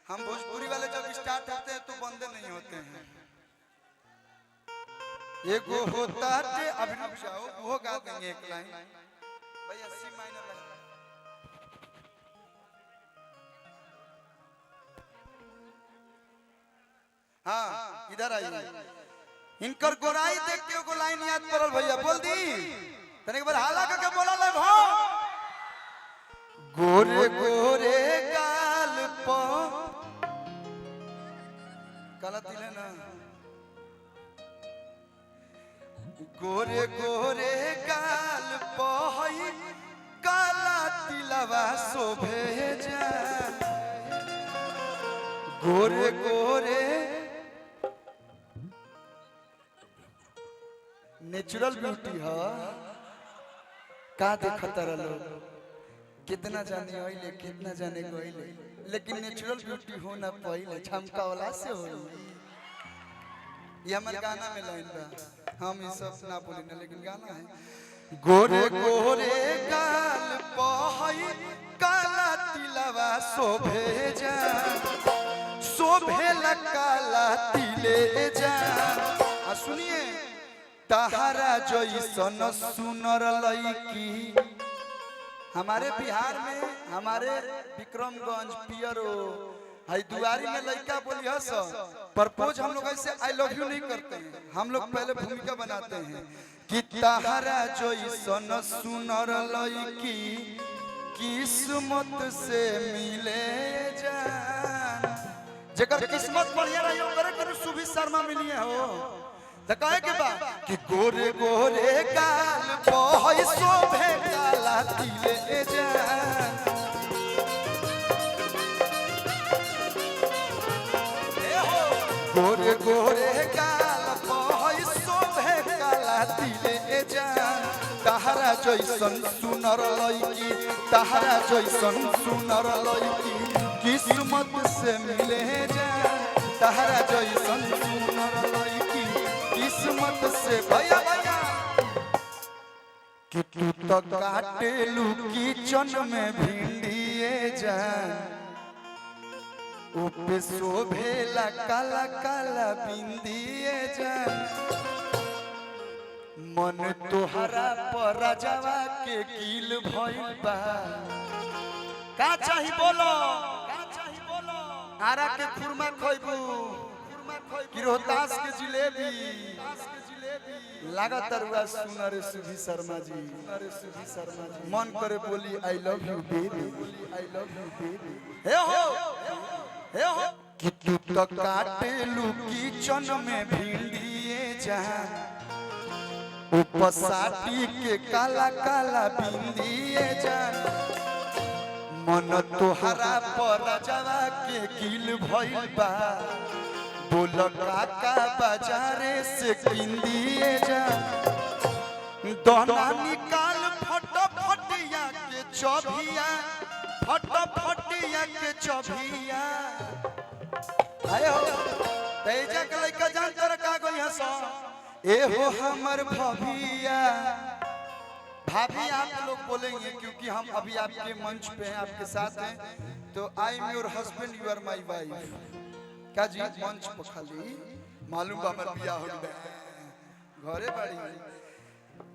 हम भोजपुरी वाले जब स्टार्ट होते हैं तो बंदे नहीं होते हैं। एगो होता है अभी रुक जाओ वो गा देंगे एक लाइन भैया सी माइनर लाइन। हाँ इधर आइए। इनकर गोराई देख के एगो लाइन याद पड़ल भैया बोल दी तने एक बार हाला करके बोला लग हो। गोरे गोरे गाल पो काला तिल है ना। गोरे गोरे गाल पो हई काला तिलवा शोभे जा। गोरे गोरे नेचुरल ब्यूटी है का देखता रहो कितना जाने आइले कितना जाने गइले लेकिन नेचुरल ब्यूटी होना पहिले छमका वाला से हो। ये हमारे गाना में लाइन बा हम ये सब ना बोले ना लेकिन गाना है। गोरे गोरे गाल पहई काला तिलवा शोभे जा शोभे काला तिले जा। सुनिए तहारा जैसन सुनर लईकी हमारे बिहार में हमारे विक्रमगंज पियरो हरिद्वारी में लड़का बोली हस प्रपोज हम लोग ऐसे आई लव यू नहीं करते हैं। हम लोग पहले भूमिका बनाते हैं कि तहारा जैसन सुनर लईकी किस्मत से मिले जान। जेकर किस्मत बढ़िया रही ओकरे के सुभी शर्मा मिली हो कहे के बा कि गोरे गोरे गाल पहई शोभे काला तिले जान। गोरे गोरे गाल पहई शोभे काला तिले जान। तहारा जैसन सुनर लईकी तहारा जैसन सुनर लईकी किस्मत से मिले जान। तहारा जैसन सुनर लईकी किस्मत से भैया भैया कि तू तो काटे लू किचन में भिंडिए जान। ऊपे शोभेला काला काला बिंदिए जान। मन तोहरा पर राजावा के कील भइल बा। का चाही बोलो आरा के खुरमा खइबू कि रोहतास के जिलेबी लागत रुआ सुनर सुभी शर्मा जी। मन करे बोली I love you baby I love you baby. हे हो कि तू तो काटे लू किचन में भिंडिए जान। उपसाटी के काला काला बिंदिए जान। मन तोहरा पर राजावा के कील भइल बा। बोल काका बाजारे से किंदिए जा। दोना निकाल फटफटिया के चौभिया फटफटिया के चौभिया। आयो तेजा के लइका जान तर का गई हस ए हो हमर भभिया। भाभी आप लोग बोलेंगे क्योंकि हम अभी आपके मंच पे हैं आपके साथ हैं तो I am your husband you are my wife. क्या जी मंच पर खाली मालूम बा हमर बियाह हो गए घरे बाड़ी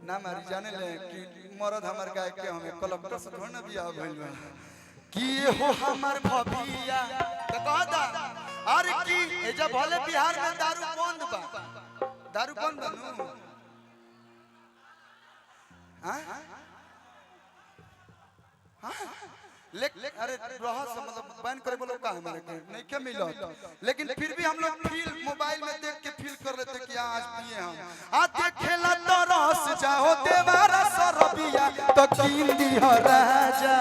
ना मारी जाने ले कि मर्द हमर गाय के हमें कलेक्टर से थोड़ा ना बियाह भइल बा कि हो हमर भभिया त कहदा अरे की ए जब भले बिहार में दारू बंद बा दारू बंद बनू हां हां अरे रहा से मतलब बैन करे बोलो का हमारे के नहीं क्या मिला लेकिन फिर भी हम लोग फील मोबाइल में देख के फील कर लेते कि आज पिए हम आ देखेला तो रस जाओ देवारा सरबिया तो किंदी हो राजा।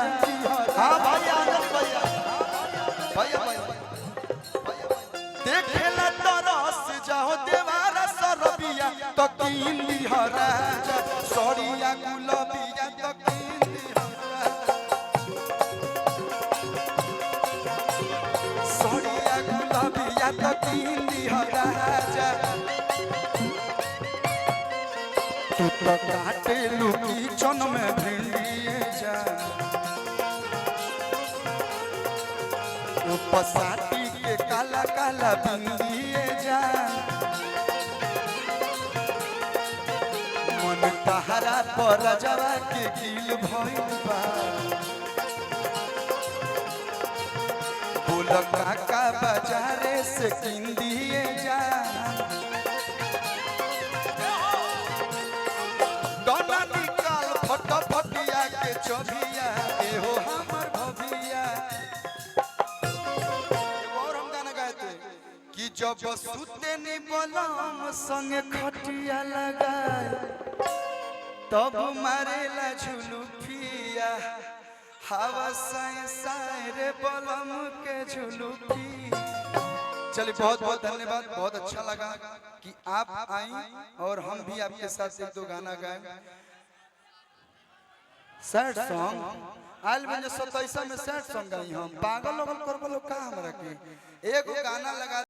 हां भैया भैया देखेला तो रस जाओ देवारा सरबिया तो किंदी हो राजा। सड़िया गुलाबिया तो किंदी हो राजा। सड़िया गुलाबिया तो किंदी हो राजा। तू तो काटे लू किचन में भिंडिए जा। उपसाटी काला काला बिंदिए जान मन तहरा पर जवा के गिल भइल बा बोल काका बाजारे से किंदिए जान दोना निकाल फटफटिया के चबिया एहो हमर भभिया और हम गाना गाते कि जब सुते नी बलम संगे खटिया लगाए तब मारेला झुलुफिया हवा साए साए रे बलम के झुलुफी। चलिए बहुत बहुत धन्यवाद, बहुत अच्छा लगा कि आप आई और हम भी आपके साथ एक दो गाना गाए। सैड सॉन्ग आल में 27 में सैड सॉन्ग गाई हम पागल लोग करबो लोग का हमरा के एगो गाना लगा